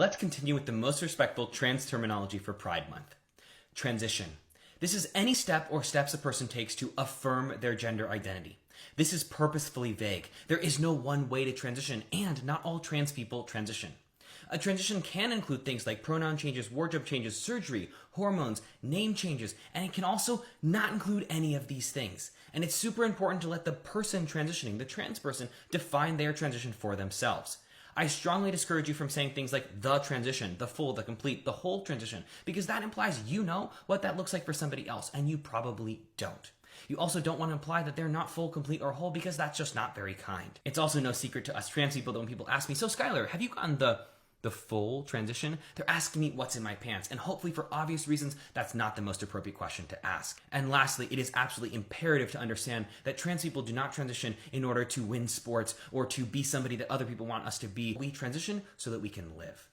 Let's continue with the most respectful trans terminology for Pride Month. Transition. This is any step or steps a person takes to affirm their gender identity. This is purposefully vague. There is no one way to transition, and not all trans people transition. A transition can include things like pronoun changes, wardrobe changes, surgery, hormones, name changes, and it can also not include any of these things. And it's super important to let the person transitioning, the trans person, define their transition for themselves. I strongly discourage you from saying things like the transition, the full, the complete, the whole transition, because that implies you know what that looks like for somebody else, and you probably don't. You also don't want to imply that they're not full, complete, or whole, because that's just not very kind. It's also no secret to us trans people that when people ask me, so Skylar, have you gotten the full transition? They're asking me what's in my pants, and hopefully for obvious reasons, that's not the most appropriate question to ask. And lastly, it is absolutely imperative to understand that trans people do not transition in order to win sports or to be somebody that other people want us to be. We transition so that we can live.